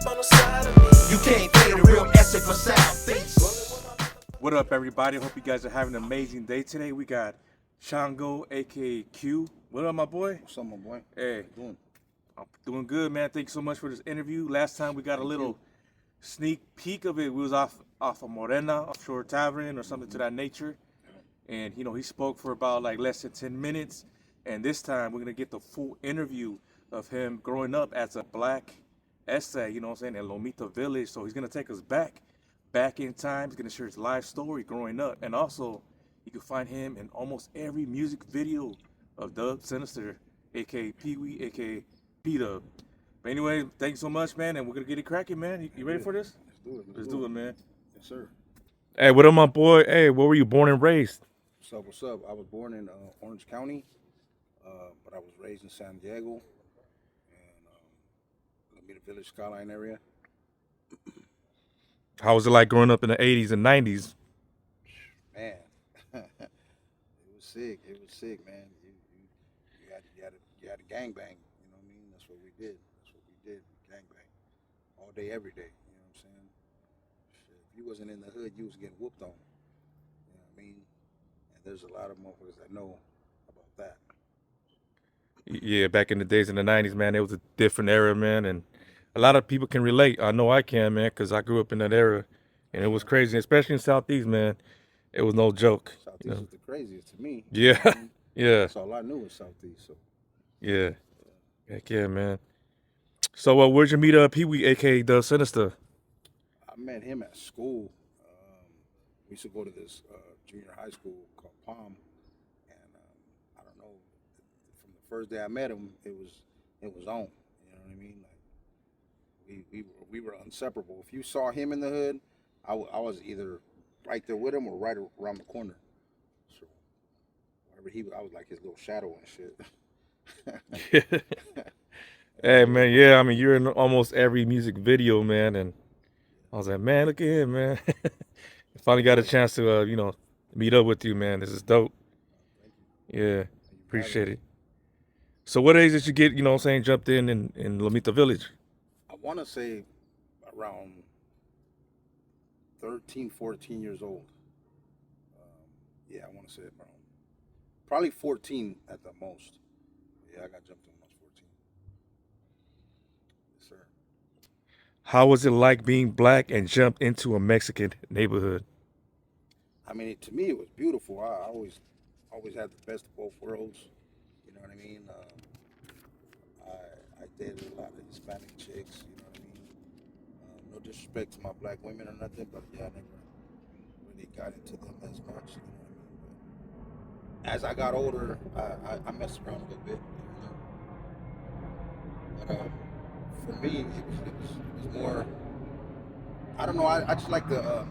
up on the side of me. You can't play the real essay for Southeast. What up, everybody? Hope you guys are having an amazing day today. We got Chango, aka Q. What up, my boy? What's up, my boy? Hey, How you doing? I'm doing good, man. Thank you so much for this interview. Last time we got a little sneak peek of it. We was off of Morena, offshore tavern or something to that nature. And he spoke for about like less than 10 minutes. And this time we're gonna get the full interview of him growing up as a black essay, in Lomita village. So he's gonna take us back in time. He's gonna share his life story growing up. And also you can find him in almost every music video of Dub Sinister, aka Pee Wee, aka P Dub. But anyway, thanks so much, man, and we're gonna get it cracking, man. You ready for this? Let's do it. Let's do it, man. Yes, sir. Hey, what up, my boy? Hey, where were you born and raised? What's up? What's up? I was born in Orange County, but I was raised in San Diego and Lomita Village, Skyline area. How was it like growing up in the 80s and 90s? Man, it was sick. It was sick, man. You had a gangbang. You know what I mean? That's what we did. Gangbang all day, every day. You know what I'm saying? Shit, if you wasn't in the hood, you was getting whooped on. You know what I mean? And there's a lot of motherfuckers that know about that. Yeah, back in the days in the 90s, man, it was a different era, man, and a lot of people can relate. I know I can, man, because I grew up in that era, and it was crazy, especially in Southeast, man. It was no joke. Southeast was the craziest to me. Yeah, You know what I mean? yeah, That's all I knew was Southeast. So yeah. Heck yeah, man. So, where'd you meet Pee Wee, aka the Sinister? I met him at school. We used to go to this junior high school called Palm, and I don't know. From the first day I met him, it was on. You know what I mean? Like we were inseparable. If you saw him in the hood, I was either right there with him or right around the corner. So wherever I was like his little shadow and shit. Hey, man, yeah, I mean, you're in almost every music video, man, and I was like, man, look at him, man. Finally got a chance to, meet up with you, man. This is dope. Yeah, appreciate it. So what age did you get, jumped in Lomita Village? I want to say around 13, 14 years old. Yeah, I want to say around probably 14 at the most. Yeah, I got jumped in when I was 14. Yes, sir. How was it like being black and jumped into a Mexican neighborhood? I mean, to me, it was beautiful. I always had the best of both worlds. You know what I mean? I dated a lot of Hispanic chicks. You know what I mean? No disrespect to my black women or nothing, but yeah, I never really got into them as much. You know what I mean? But as I got older, I messed around a little bit. But for me, it was more. I don't know. I just like the.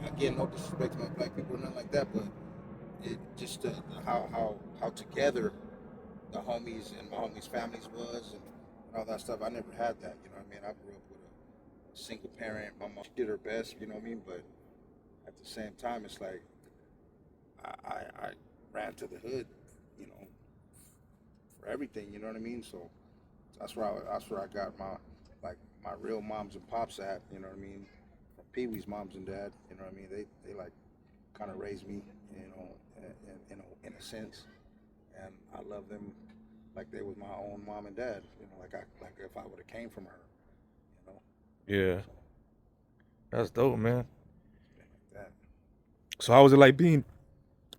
Again, no disrespect to my black people or nothing like that, but it just how together the homies and my homies' families was and all that stuff. I never had that, you know what I mean? I grew up with a single parent. My mom did her best, you know what I mean? But at the same time, it's like I ran to the hood, for everything, you know what I mean? So that's where I got my real moms and pops at, you know what I mean? Pee Wee's moms and dad, you know what I mean? They like kind of raised me, in a sense, and I love them like they was my own mom and dad, like if I would have came from her, Yeah, So, that's dope, man. like that. So how was it like being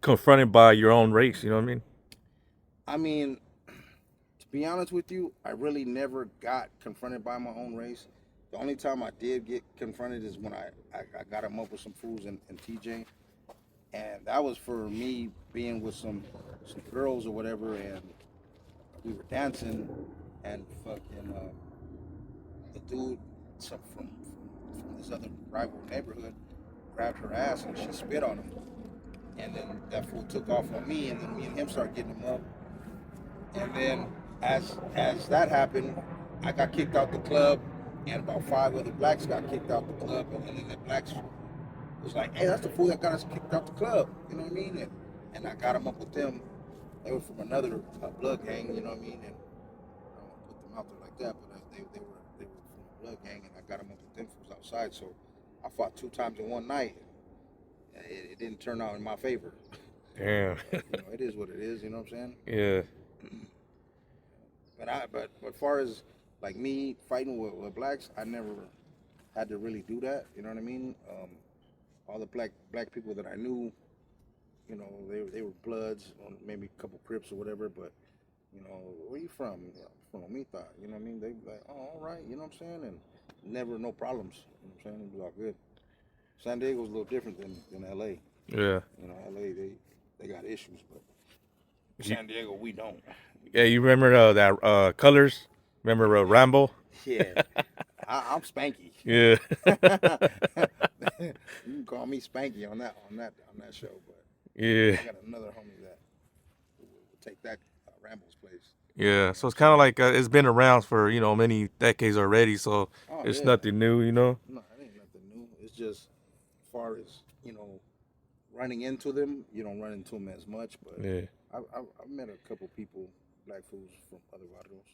confronted by your own race? You know what I mean? I mean, to be honest with you, I really never got confronted by my own race. The only time I did get confronted is when I got him up with some fools in TJ, and that was for me being with some girls or whatever, and we were dancing, and fucking the dude from this other rival neighborhood grabbed her ass and she spit on him, and then that fool took off on me, and then me and him started getting him up, and then as that happened, I got kicked out the club. And about 5 other blacks got kicked out the club, and then the blacks was like, "Hey, that's the fool that got us kicked out the club." You know what I mean? And I got them up with them. They were from another blood gang. You know what I mean? And I don't put them out there like that, but they were from a blood gang, I got him up with them fools outside. So I fought 2 times in one night. It didn't turn out in my favor. Damn. It is what it is. You know what I'm saying? Yeah. But far as like me fighting with blacks, I never had to really do that. You know what I mean? All the black people that I knew, they were Bloods, or maybe a couple Crips or whatever. But where you from? Yeah, I'm from Lomita. You know what I mean? They be like, oh, all right. You know what I'm saying? And never no problems. You know what I'm saying? It was all good. San Diego's a little different than LA. Yeah. LA they got issues, but San Diego we don't. Yeah, you remember that Colors? Remember Rambo? Yeah, I'm Spanky. Yeah. You can call me Spanky on that show, but Yeah. I got another homie that will take that Rambo's place. Yeah. So it's kind of like it's been around for many decades already. So it's nothing new, No, it ain't nothing new. It's just as far as running into them, you don't run into them as much. But Yeah. I've met a couple people, black fools from other barrios.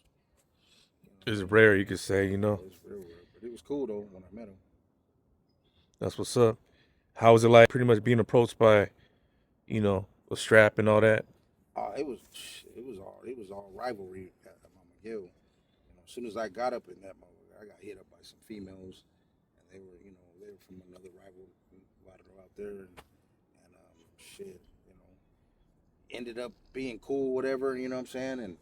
It's rare, you could say, It was real rare, but it was cool though when I met him. That's what's up. How was it like pretty much being approached by, a strap and all that? It was all rivalry at Mama Gill. As soon as I got up in that moment, I got hit up by some females, and they were from another rival out there, and shit, ended up being cool, whatever, you know what I'm saying, and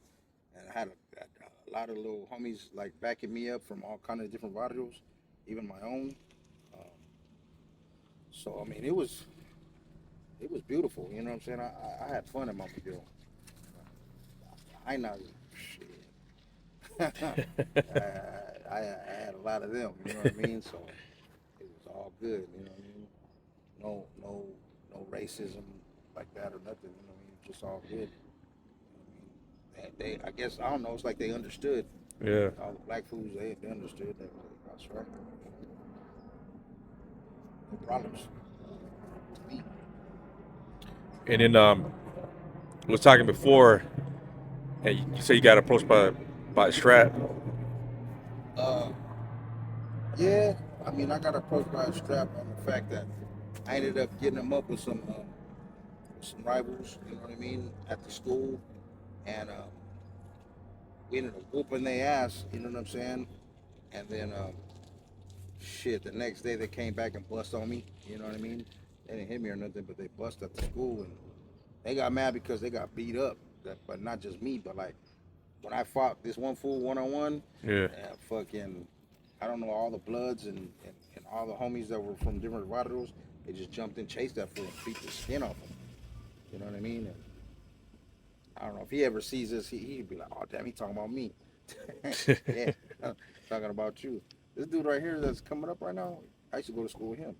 I had a lot of little homies like backing me up from all kind of different barrios, even my own. So I mean, it was beautiful, you know what I'm saying. I had fun at Mama Gill. I not shit. I had a lot of them, you know what I mean. So it was all good, you know what I mean. No racism like that or nothing, you know what I mean. Just all good. I guess I don't know. It's like they understood. Yeah. All the black fools, they understood that. That's right. No problems. Me. And then we was talking before, and you say you got approached by a strap. Yeah. I mean, I got approached by a strap on the fact that I ended up getting them up with some rivals. You know what I mean, at the school, and we ended up whooping their ass. You know what I'm saying? And then shit, the next day they came back and bust on me. You know what I mean? They didn't hit me or nothing, but they bust at the school, and they got mad because they got beat up. But not just me, but like when I fought this one fool 1-on-1, Yeah. fucking, I don't know, all the Bloods and all the homies that were from different barrios, they just jumped and chased that fool and beat the skin off him. You know what I mean? And I don't know if he ever sees this, he'd be like, oh damn, he talking about me. Yeah, talking about you. This dude right here that's coming up right now, I used to go to school with him.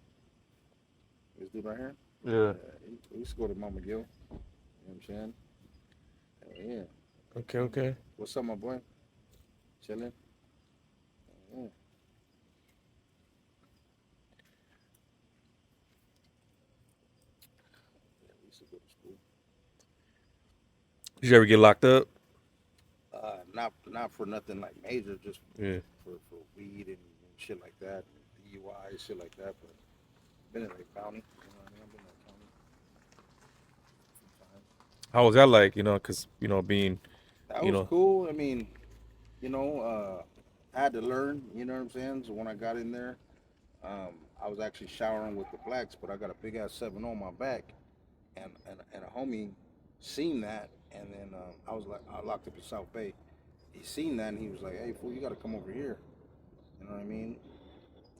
This dude right here, Yeah. we used to go to Mama Gill. You know what I'm saying? Yeah. Okay. What's up, my boy? Chilling? Yeah. We used to go to school. Did you ever get locked up? Not for nothing like major, just Yeah. for weed and shit like that, DUI, shit like that. But been in Lake County, you know what I mean? I've been in Lake County sometimes. How was that like? Because being That You was know. cool. I mean, I had to learn, you know what I'm saying? So when I got in there, I was actually showering with the blacks, but I got a big ass 7 on my back, and a homie seen that, and then I locked up in South Bay. He seen that, and he was like, "Hey, fool, you got to come over here." You know what I mean?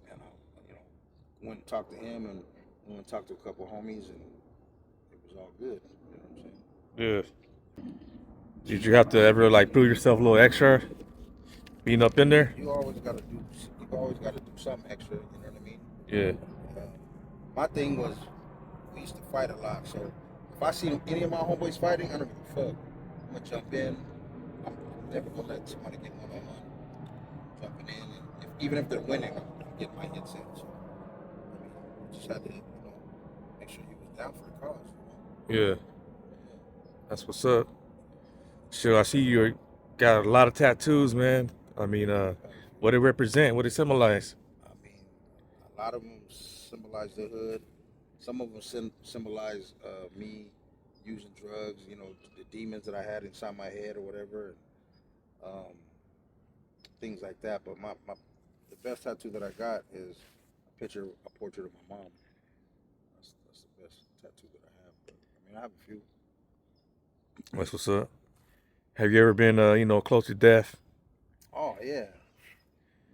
And I, went and talked to him, and went and talked to a couple of homies, and it was all good. You know what I'm saying? Yeah. Did you have to ever like prove yourself a little extra being up in there? You always got to do something extra. You know what I mean? Yeah. My thing was, we used to fight a lot, so if I see any of my homeboys fighting, I don't give a fuck. I'm gonna jump in. I'm never gonna let somebody get 1-on-1. Jumping in, and even if they're winning, I'm getting my hits in. So, I mean, just had to, make sure you was down for the cause. Yeah. That's what's up. Sure, I see you got a lot of tattoos, man. I mean, what it represent, what it symbolize. A lot of them symbolize the hood. Some of them symbolize me using drugs. You know, the demons that I had inside my head or whatever, and um, things like that. But the best tattoo that I got is a portrait of my mom. That's the best tattoo that I have. But, I mean, I have a few. That's what's up. Have you ever been, close to death? Oh yeah,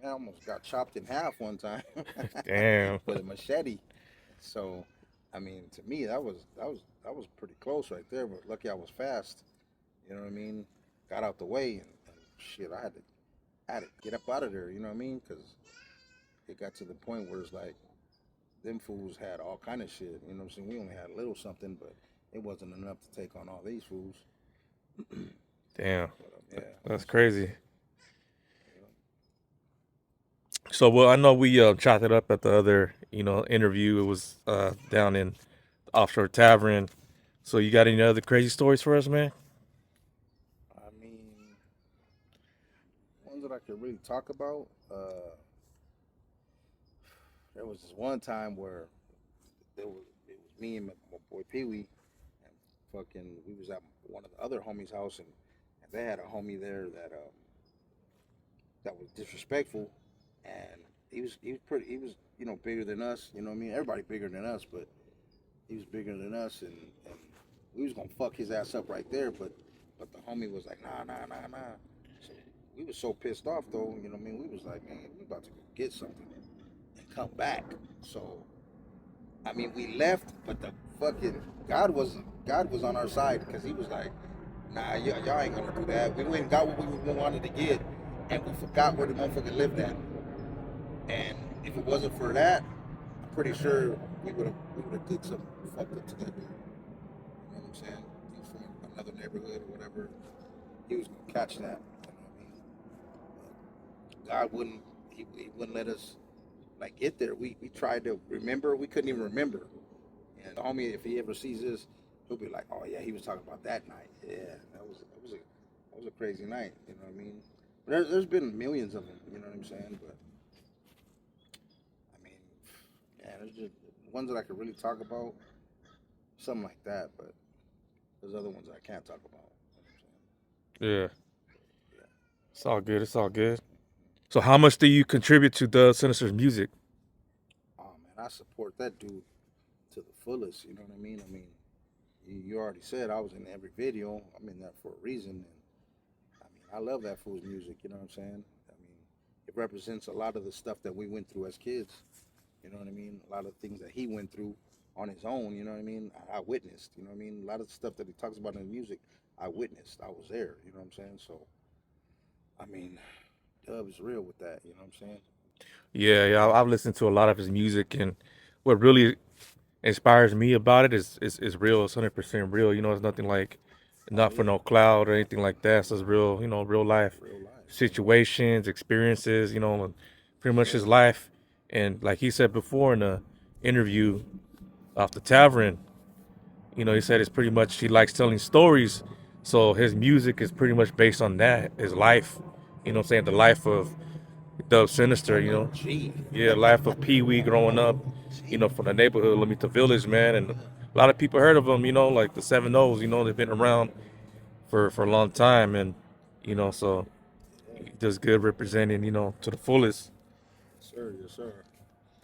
man, I almost got chopped in half one time Damn. with a machete. So, I mean, to me, that was pretty close right there. But lucky I was fast. You know what I mean? Got out the way and shit. I had to get up out of there. You know what I mean? Because it got to the point where it's like them fools had all kind of shit. You know what I'm saying? We only had a little something, but it wasn't enough to take on all these fools. Damn. But, yeah, That's crazy. So, well, I know we chopped it up at the other, interview. It was down in the offshore tavern. So, you got any other crazy stories for us, man? I mean, ones that I could really talk about. There was this one time where it was me and my boy Pee Wee, and we was at one of the other homies' house, and they had a homie there that was disrespectful, and he was bigger than us. You know what I mean? Everybody bigger than us, but he was bigger than us, and we was gonna fuck his ass up right there, but the homie was like, nah. So we was so pissed off though. You know what I mean? We was like, man, we about to go get something and come back. So I mean, we left, but the fucking God was on our side because he was like, nah, y'all ain't gonna do that. We went and got what we wanted to get, and we forgot where the motherfucker lived at. And if it wasn't for that, I'm pretty sure we would have did some fucked up to that dude. You know what I'm saying? He was from another neighborhood or whatever. He was gonna catch that. You know what I mean? But God wouldn't. He wouldn't let us like get there. We tried to remember. We couldn't even remember. And the homie, if he ever sees this, he'll be like, "Oh yeah, he was talking about that night. Yeah, that was a crazy night. You know what I mean? But there's been millions of them. You know what I'm saying? But I mean, yeah, there's just ones that I could really talk about, something like that. But there's other ones that I can't talk about. You know what I'm saying? Yeah. It's all good. It's all good. So, how much do you contribute to the Sinister's music? Oh man, I support that dude to the fullest. You know what I mean? I mean, you already said I was in every video. I'm in that for a reason. And I mean, I love that fool's music. You know what I'm saying? I mean, it represents a lot of the stuff that we went through as kids. You know what I mean? A lot of things that he went through on his own. You know what I mean? I witnessed. You know what I mean? A lot of the stuff that he talks about in the music, I witnessed. I was there. You know what I'm saying? So, I mean, Dub is real with that. You know what I'm saying? Yeah. I've listened to a lot of his music, and what really inspires me about it is real. It's 100% real. It's nothing like not for no cloud or anything like that. So it's real. Real life Real life. situations, experiences. And pretty much his life. And like he said before in the interview off the tavern, he said it's pretty much he likes telling stories. So his music is pretty much based on that, his life. What I'm saying? The life of Dub Sinister, Gee. Yeah, life of Pee Wee growing up, from the neighborhood, Lomita Village, man. And a lot of people heard of him, like the Seven O's, they've been around for a long time. And, so he does good representing, to the fullest. Yes, sir. Yes, sir.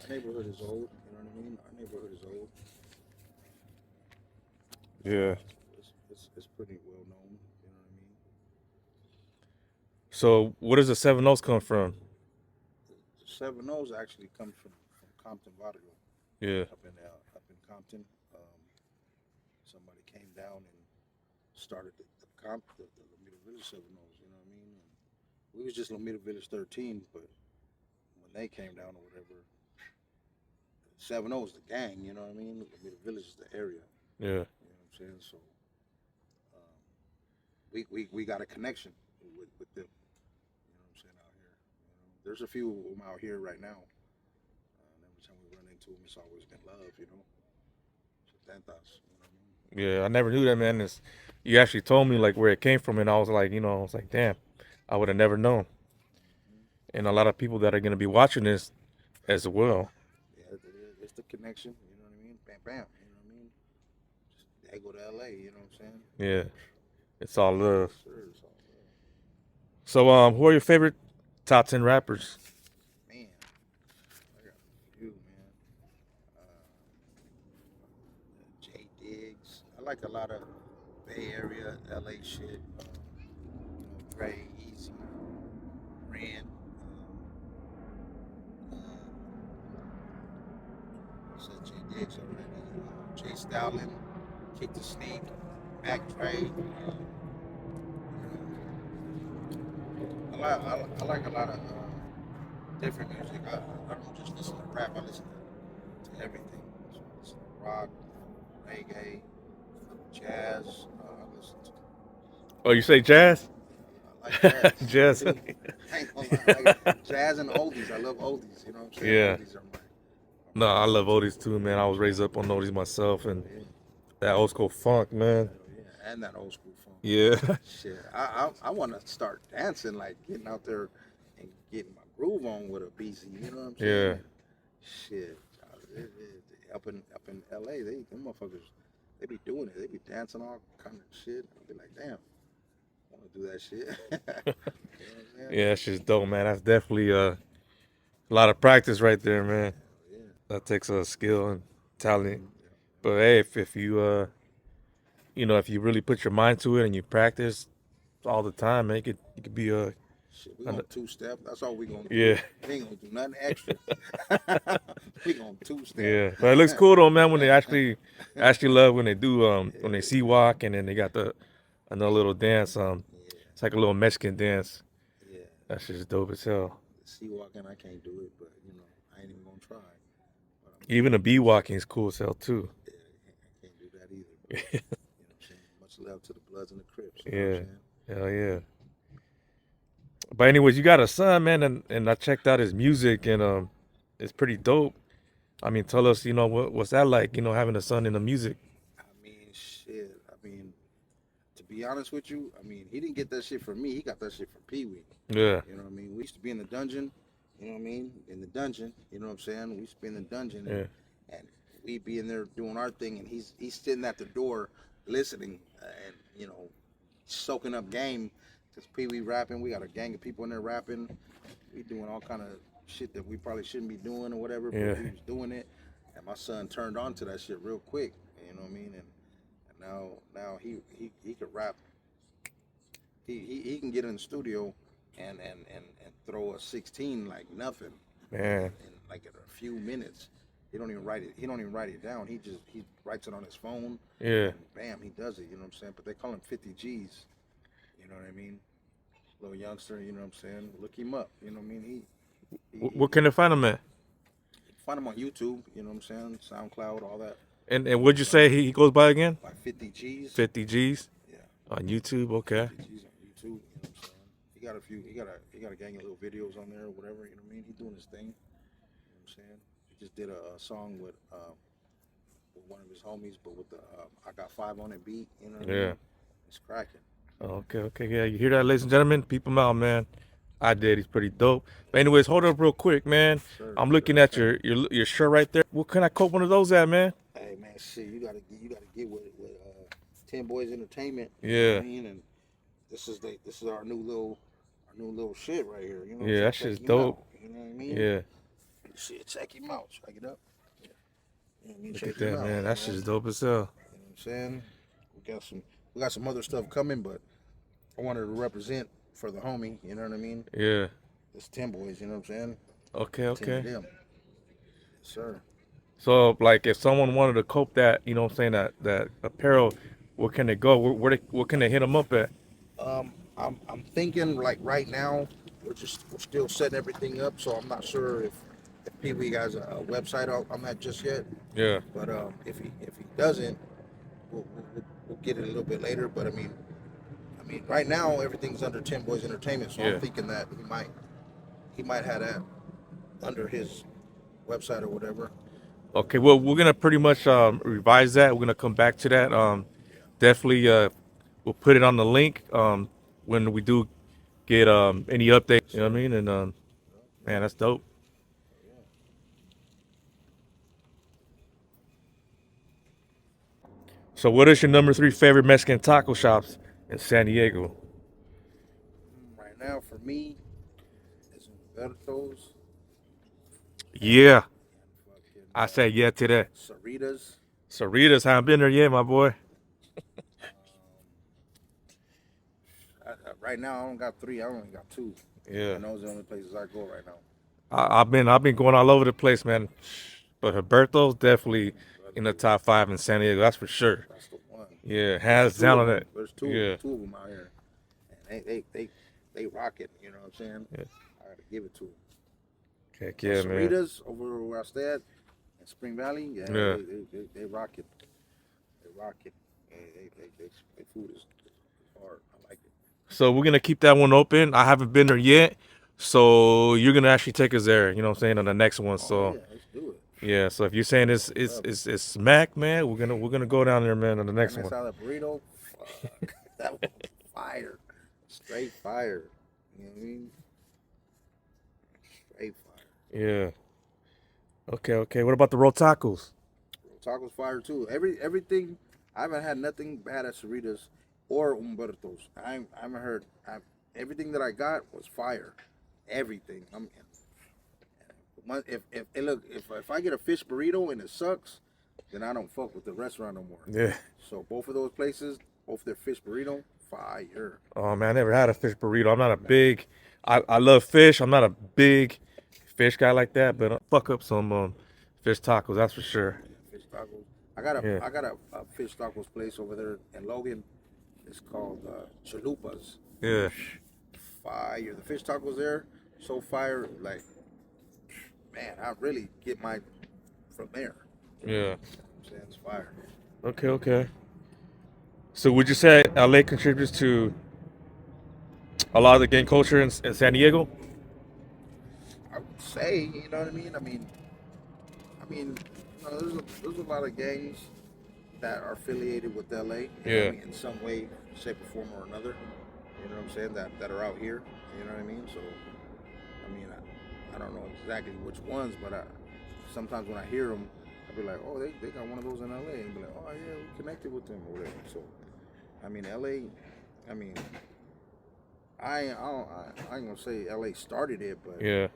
Our neighborhood is old. You know what I mean? Our neighborhood is old. Yeah. It's pretty well known. You know what I mean? So where does the Seven O's come from? The Seven O's actually comes from Compton, Vaudeville. Yeah. Up in Compton. Somebody came down and started the Lomita Village Seven O's. You know what I mean? And we was just Lomita Village 13, but when they came down or whatever, Seven O's the gang. You know what I mean? Lomita Village is the area. Yeah. You know what I'm saying? So we got a connection with them. You know what I'm saying out here. There's a few of them out here right now. And every time we run into them, it's always been love. So tantas. You know what I mean? Yeah, I never knew that, man. You actually told me like where it came from, and I was like, damn, I would have never known. And a lot of people that are gonna be watching this as well. it's the connection. You know what I mean? Bam, bam. You know what I mean? Just, they go to LA. You know what I'm saying? Yeah, it's all love. Sure, it's all love. So, who are your favorite top 10 rappers? Man, I got a few, man. Uh, J Diggs. I like a lot of Bay Area, LA shit. Dre, Easy, Ren. Said J Diggs already. Jay Stalin, Kick the Sneak, Mac Dre. I like a lot of different music. I don't just listen to rap. I listen to everything. So I listen to rock, reggae, jazz. I listen to. Oh, you say jazz? I like jazz. Jazz. I ain't gonna lie. I like jazz and oldies. I love oldies. You know what I'm saying? Yeah. Oldies are No, I love go-to. oldies too, man. I was raised up on oldies myself, and Yeah, that old school funk, man. yeah, and that old school funk. Yeah. Shit, I want to start dancing, like getting out there and getting my groove on with a BZ. You know what I'm saying? Yeah. Shit, up in LA, them motherfuckers, they be doing it. They be dancing all kind of shit. I'll be like, damn, I want to do that shit. You know what I'm saying? Yeah, that's just dope, man. That's definitely a lot of practice right there, man. Yeah. That takes a skill and talent. Yeah. But hey, if you if you really put your mind to it and you practice all the time, man, you could be a Shit, we gonna two-step. That's all we gonna do. yeah. We ain't gonna do nothing extra. We gonna two-step. Yeah, but it looks cool though, man. When they actually love when they do when they see walk and then they got the another little dance. Yeah, It's like a little Mexican dance. yeah. That's just dope as hell. Sea walking, I can't do it, but I ain't even gonna try. But Even the bee walking is cool as hell too. yeah, I can't do that either. But, you know what I'm saying? Much love to the Bloods and the Crips. You know what Yeah, I'm saying? hell yeah. But anyways, you got a son, man, and I checked out his music and it's pretty dope. I mean, tell us, what's that like, having a son in the music? I mean, shit. I mean, to be honest with you, I mean, he didn't get that shit from me. He got that shit from Pee Wee. Yeah, You know what I mean? We used to be in the dungeon. You know what I mean? In the dungeon. You know what I'm saying? We used to be in the dungeon, yeah, and we'd be in there doing our thing, and he's sitting at the door listening, and soaking up game. Cause Pee Wee rapping, we got a gang of people in there rapping. We doing all kind of shit that we probably shouldn't be doing or whatever, but Yeah. we was doing it, and my son turned on to that shit real quick. You know what I mean? And now he could rap. He can get in the studio and throw a 16 like nothing man. in like in a few minutes. He don't even write it down. He writes it on his phone. Yeah. And bam, he does it. You know what I'm saying? But they call him 50 G's. You know what I mean? Little youngster. You know what I'm saying? Look him up. You know what I mean? What can they find him at? Find him on YouTube. You know what I'm saying? SoundCloud, all that. And what'd you say he goes by again? Like 50 G's. 50 G's Yeah. on YouTube. Okay. 50 G's on YouTube. You know what I'm saying? He got a few. He got a gang of little videos on there or whatever. You know what I mean? He doing his thing. You know what I'm saying? He just did a song with one of his homies, but with the I got 5 on it beat. You know what I Yeah. mean? It's cracking. Okay. Yeah, you hear that, ladies and gentlemen? Peep him out, man. I did. He's pretty dope. But anyways, hold up real quick, man. Sure, I'm looking at your shirt right there. What can I cope one of those at, man? Hey man, shit, you gotta get with 10 Boys Entertainment. You know Yeah. what I mean? And this is our new little shit right here. You know what Yeah, I'm that saying? shit's Check him dope. out, you know what I mean? Yeah. Shit, check him out. Check it up. Yeah. You know what I mean? Look Check at that, him out, man. That shit's dope as hell. You know what I'm saying? We got some other stuff coming, but I wanted to represent for the homie, you know what I mean? Yeah. It's 10 Boys, you know what I'm saying? 10 of Okay. them. Yes, sir. So, like, if someone wanted to cope that, what I'm saying, that apparel, where can they go? Where can they hit them up at? I'm thinking like right now we're still setting everything up, so I'm not sure if Pee Wee has a website on that just yet. Yeah. But if he doesn't, we'll get it a little bit later. But I mean right now everything's under 10 Boys Entertainment, so Yeah. I'm thinking that he might have that under his website or whatever. Okay. Well, we're gonna pretty much revise that. We're gonna come back to that. Definitely. We'll put it on the link. When we do get any updates. You know what I mean? And man, that's dope. So, what is your number 3 favorite Mexican taco shops in San Diego? Right now, for me, it's Humberto's, Yeah, fucking I say yeah to that. Cerritas. Cerritos, haven't been there yet, my boy. Right now, I don't got three. I only got two. Yeah, And those are the only places I go right now. I've been going all over the place, man. But Roberto's definitely in the top 5 in San Diego. That's for sure. That's the one. Yeah, hands Two down of on them. that. There's Yeah, two of them out here, and they rock it. You know what I'm saying? Yeah. I gotta give it to them. heck yeah, man. Cerritas over where I stay at in Spring Valley. Yeah, Yeah. they rock it. They rock it. Their food is hard. I like it. So we're gonna keep that one open. I haven't been there yet, so you're gonna actually take us there. You know what I'm saying, on the next one. Oh So yeah, let's do it. yeah. So if you're saying it's smack, man, we're gonna go down there, man, on the next Carne one. asada burrito. Fuck. That was fire. Straight fire. You know what I mean? Straight fire. Yeah. Okay. What about the roll tacos? Tacos fire too. Everything. I haven't had nothing bad at Cerritas or Humberto's. I haven't heard. Everything that I got was fire. Everything. If I get a fish burrito and it sucks, then I don't fuck with the restaurant no more. Yeah. So both of those places, both their fish burrito, fire. Oh man, I never had a fish burrito. I'm not a big. I love fish. I'm not a big fish guy like that, but fuck up some fish tacos. That's for sure. Fish tacos. I got Yeah. a fish tacos place over there in Logan. It's called Chalupas. Yeah. Fire. The fish tacos there, so fire. Like, man, I really get my from there. Yeah. I'm saying it's fire. Okay. So would you say LA contributes to a lot of the gang culture in San Diego? I would say, you know what I mean. There's a lot of gangs that are affiliated with LA. You know what Yeah. I mean, in some way, shape, or form or another. You know what I'm saying? That are out here. You know what I mean? So, I don't know exactly which ones, but sometimes when I hear them, I'll be like, oh, they got one of those in LA, and be like, oh yeah, we connected with them or whatever. So, LA. I ain't gonna say LA started it, but Yeah.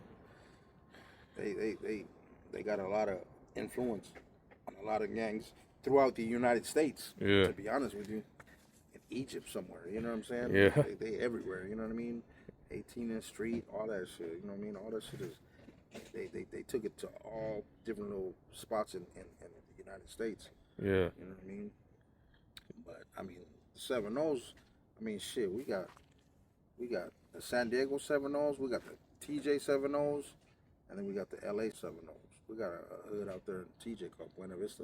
they got a lot of influence on a lot of gangs throughout the United States. Yeah. To be honest with you, in Egypt somewhere, you know what I'm saying? Yeah. They everywhere, you know what I mean? 18th Street, all that shit, you know what I mean? All that shit is they took it to all different little spots in the United States. Yeah. You know what I mean? But the 7-O's, shit, we got the San Diego 7-O's, we got the TJ 7-O's, and then we got the LA 7-O's. We got a hood out there in TJ called Buena Vista.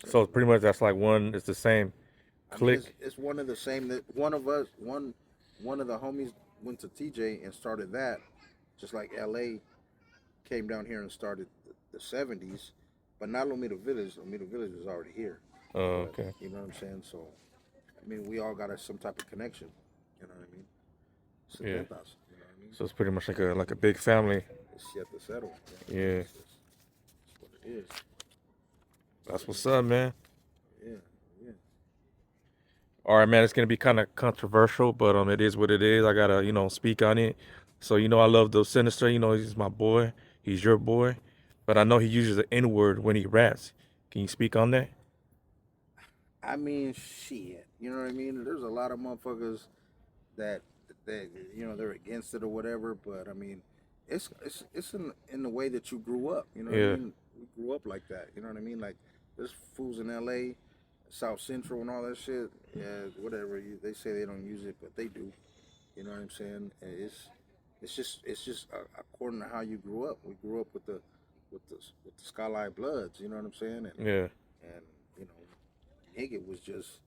So pretty much that's like one. It's the same click. It's one of the same that one of us one of the homies went to TJ and started that, just like LA came down here and started the 70s, but not Lomita Village. Lomita Village was already here. Oh, okay. You know what I'm saying? So, we all got some type of connection. You know what I mean? Yeah. You know what I mean? So it's pretty much like a big family. It's yet to settle. Yeah. It's what it is. That's what's up, man. Yeah. All right, man. It's gonna be kind of controversial, but it is what it is. I gotta speak on it. So I love those Sinister. He's my boy. He's your boy, but I know he uses the N word when he raps. Can you speak on that? Shit. You know what I mean? There's a lot of motherfuckers that they're against it or whatever, but it's in the way that you grew up. You know what Yeah. I mean? We grew up like that. You know what I mean? Like there's fools in LA, South Central, and all that shit. Yeah, whatever. They say they don't use it, but they do. You know what I'm saying? And it's just according to how you grew up. We grew up with the Skyline Bloods. You know what I'm saying? Yeah. And nigga was just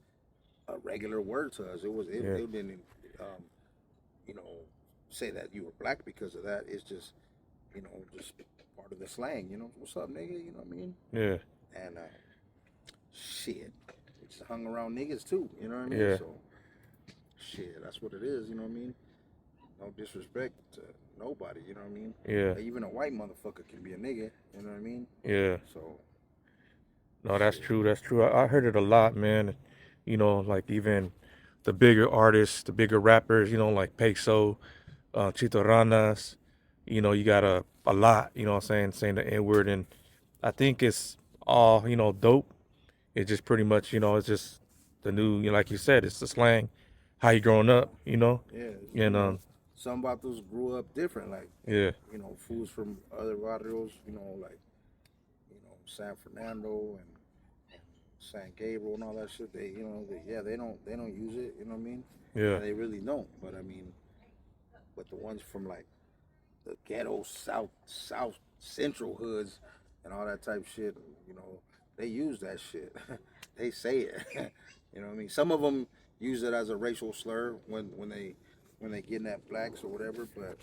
a regular word to us. It didn't say that you were black because of that. It's just just part of the slang. What's up, nigga? You know what I mean? Yeah. And shit, we just hung around niggas too. You know what I mean? Yeah. So shit, that's what it is. You know what I mean? No disrespect to nobody. You know what I mean? Yeah. Even a white motherfucker can be a nigga. You know what I mean? Yeah. So No, that's Shit. true. That's true. I heard it a lot, man. You know, like even the bigger artists, the bigger rappers, you know, like Peso, Chitoranas, you know, you got a lot, you know what I'm saying the N word. And I think it's all, you know, dope. It's just pretty much, you know, it's just the new, you know, like you said, it's the slang, how you growing up, you know? Yeah, you And, know, some vatos grew up different, like, yeah, you know, fools from other barrios, you know, like, you know, San Fernando and San Gabriel and all that shit. They, you know, yeah, they don't use it. You know what I mean? yeah, And they really don't. But I mean, but the ones from like the ghetto South Central hoods and all that type shit, you know, they use that shit. They say it. You know what I mean? Some of them use it as a racial slur when they getting at blacks or whatever. But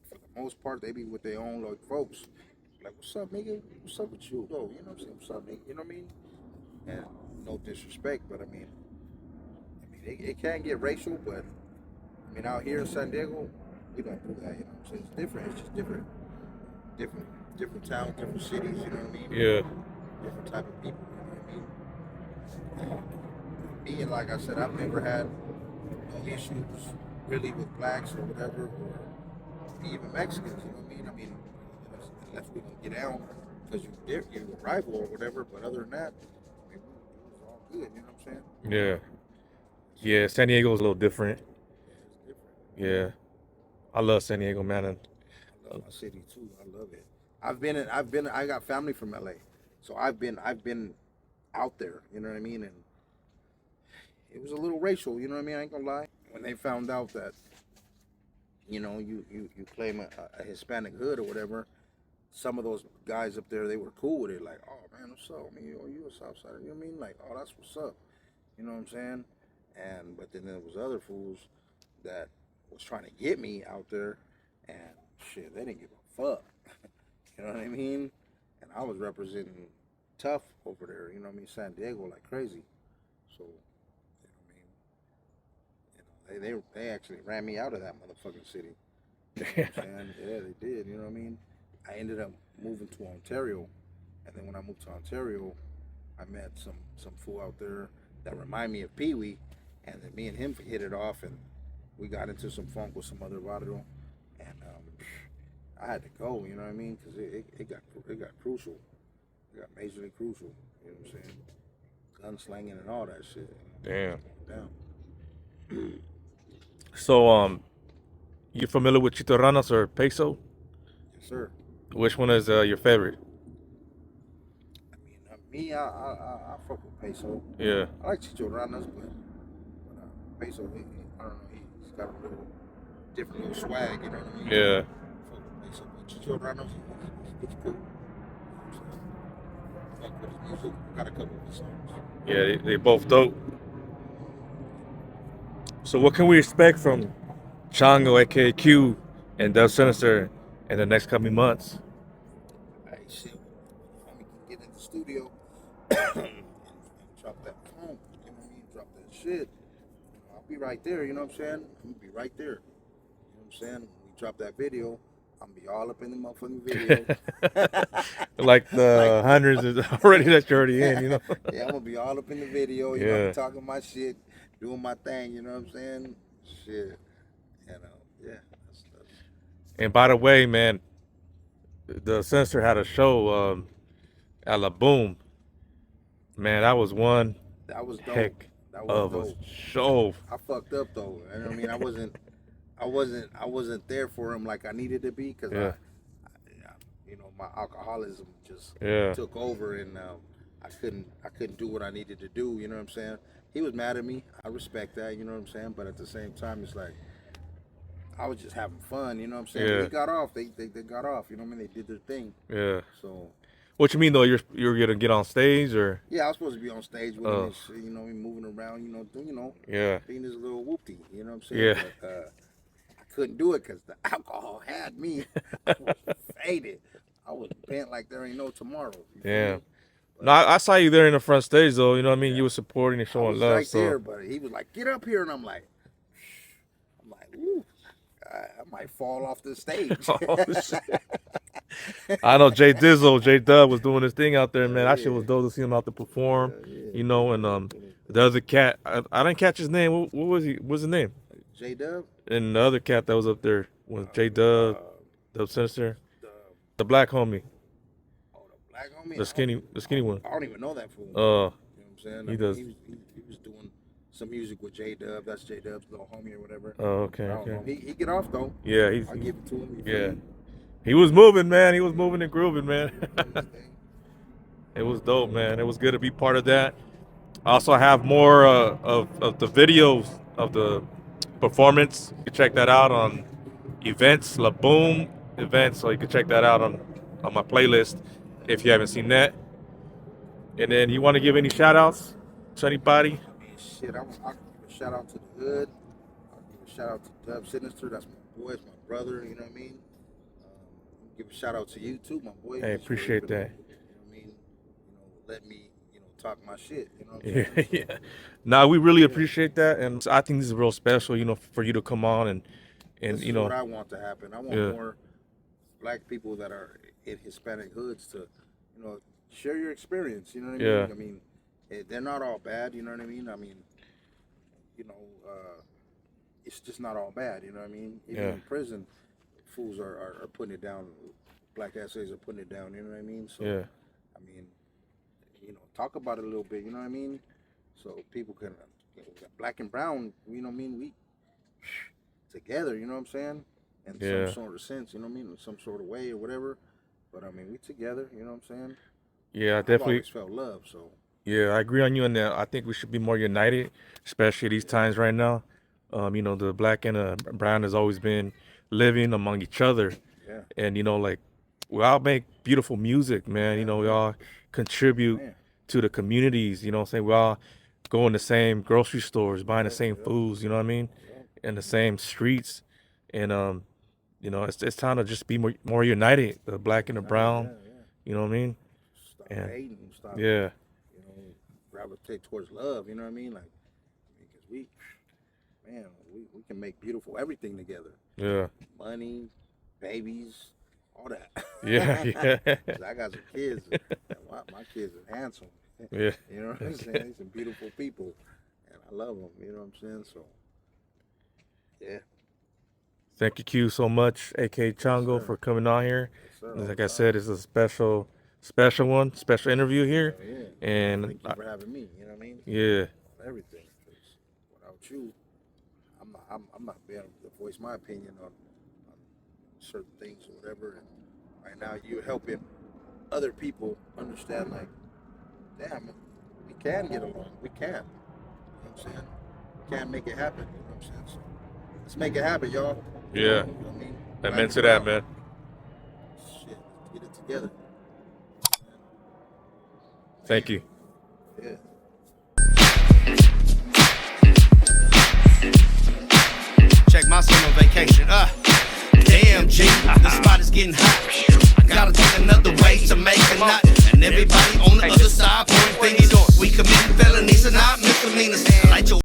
for the most part, they be with their own like folks. Like, what's up, nigga? What's up with you, though? You know what I'm saying? What's up, nigga? You know what I mean? And no disrespect, but I mean, it can get racial, but I mean, out here in San Diego, we don't do that. You know what I'm saying? It's different. It's just different, different towns, different cities. You know what I mean? yeah, Different type of people. You know what I mean? Me, and like I said, I've never had no issues really with blacks or whatever, or even Mexicans. You know what I mean? I mean, unless we don't get down because you're a rival or whatever. But other than that, I mean, it was all good. You know what I'm saying? yeah. Yeah, San Diego's a little different. Yeah, it's different. Yeah. I love San Diego, man. And, I love my city too. I love it. I got family from LA, so I've been out there. You know what I mean? And it was a little racial. You know what I mean? I ain't gonna lie. When they found out that you claim a Hispanic hood or whatever, some of those guys up there they were cool with it. Like, oh man, what's up? I mean, oh, you a Southsider? You know what I mean? Like, oh, that's what's up. You know what I'm saying? And but then there was other fools that was trying to get me out there, and shit, they didn't give a fuck. You know what I mean? And I was representing tough over there. You know what I mean? San Diego like crazy. So you know what I mean? They actually ran me out of that motherfucking city. You know what I'm saying? Yeah, they did. You know what I mean? I ended up moving to Ontario, and then when I moved to Ontario, I met some fool out there that remind me of Pee Wee, and then me and him hit it off, and we got into some funk with some other barrio, and I had to go. You know what I mean? Because it got crucial. It got majorly crucial. You know what I'm saying? Gunslinging and all that shit. damn. Damn. So, you familiar with Chitoranas or Peso? Yes, sir. Which one is your favorite? I mean, me, I fuck with Peso. Yeah, I like Chicho Ranas, but Peso, I don't know, he's got a little different little swag, you know what I mean? yeah, Fuck with Peso, but Chicho Ranas, he's cool. So, fuck with his music, got a couple of his songs. yeah. They both dope. So, what can we expect from Chango, aka Q, and Dub Sinister in the next coming months? Hey, shit, when homie can get in the studio and drop that phone, you know what I mean? Drop that shit. I'll be right there, you know what I'm saying? I'm gonna be right there. You know what I'm saying? When we drop that video, I'm gonna be all up in the motherfucking video. Like the Like, hundreds is already that you're already in, you know? yeah, I'm gonna be all up in the video. You know, I'm Yeah. talking my shit, doing my thing. You know what I'm saying? Shit. You know, yeah. That's And by the way, man, the Sinister had a show at La Boom. Man, that was one that was dope. heck That was of a dope. show. I fucked up though. And I mean, I wasn't there for him like I needed to be because Yeah, you know, my alcoholism just yeah, took over and I couldn't do what I needed to do. You know what I'm saying? He was mad at me. I respect that. You know what I'm saying? But at the same time, it's like I was just having fun. You know what I'm saying? yeah, They got off. They got off. You know what I mean? They did their thing. yeah. So What you mean though? You're gonna get on stage or? yeah, I was supposed to be on stage with him Oh, and shit, you know, me moving around, yeah, being this little whoopty, you know what I'm saying? yeah, But I couldn't do it because the alcohol had me. I was faded. I was bent like there ain't no tomorrow. You feel yeah. me? No, But I saw you there in the front stage though. You know what I mean? yeah, You were supporting and I showing was love. right So, there, but he was like, "Get up here," and I'm like, "Ooh, I might fall off the stage." oh, shit. I know J Dizzle, J Dub was doing his thing out there, man. That shit was dope to see him out there perform, you know. And the other cat, I didn't catch his name. What was he? What's his name? J Dub. And the other cat that was up there was J Dub, Dub Sinister, the black homie, Oh, the black homie. the skinny one. I don't even know that fool. Uh, You know what I'm saying? he does. He was doing some music with J Dub. That's J Dub's little homie or whatever. Oh, okay, I don't know. okay. He get off though. Yeah, I'll give it to him. yeah. He was moving, man. He was moving and grooving, man. It was dope, man. It was good to be part of that. I also have more of the videos of the performance. You can check that out on events, La Boom events. So you can check that out on my playlist if you haven't seen that. And then you want to give any shout outs to anybody? I mean, shit, I'll give a shout out to the hood. I'll give a shout out to Dub Sinister. That's my boy, it's my brother. You know what I mean? Give a shout out to you too, my boy. Hey, appreciate that. You know what I mean? Let me, talk my shit. You know what I'm saying? Yeah. Nah, we really appreciate that, and I think this is real special. For you to come on and This is what I want to happen. I want more black people that are in Hispanic hoods to, share your experience. You know what I mean? I mean, they're not all bad. You know what I mean? I mean, it's just not all bad. You know what I mean? Even in prison, fools are putting it down. Black essays are putting it down. You know what I mean? So, I mean, talk about it a little bit. You know what I mean? So people can, black and brown. You know what I mean? We together. You know what I'm saying? In some sort of sense. You know what I mean? In some sort of way or whatever. But I mean, we together. You know what I'm saying? Yeah, I I've definitely always felt love. So. Yeah, I agree on you on that. I think we should be more united, especially these times right now. The black and brown has always been living among each other. Yeah. And, we all make beautiful music, man. We all contribute to the communities, what I'm saying? We all go in the same grocery stores, buying the same foods, you know what I mean? In the same streets. And, it's time to just be more united, the black and the brown, you know what I mean? Stop hating, stop. Gravitate towards love, you know what I mean? Like, because we can make beautiful everything together. Yeah. Money, babies, all that. Yeah. I got some kids. My kids are handsome. Yeah. You know what I'm saying? They're some beautiful people, and I love them. You know what I'm saying? So, yeah. Thank you, Q, so much, a.k.a. Chango, for coming on here. Yes, like I said, it's a special interview here. And thank you for having me. You know what I mean? Yeah. Everything. Because without you, I'm not being able to voice my opinion on certain things or whatever. And right now, you're helping other people understand, like, damn, we can get along. We can. You know what I'm saying? We can make it happen. You know what I'm saying? So let's make it happen, y'all. Yeah. You know what I mean? Amen to that, man. Shit, let's get it together. Thank you. Yeah. Check my summer vacation. Damn, G, the spot is getting hot. I gotta take another way to make a knot. And everybody on the other side pointing fingers. We committing felonies and not misdemeanors. Like your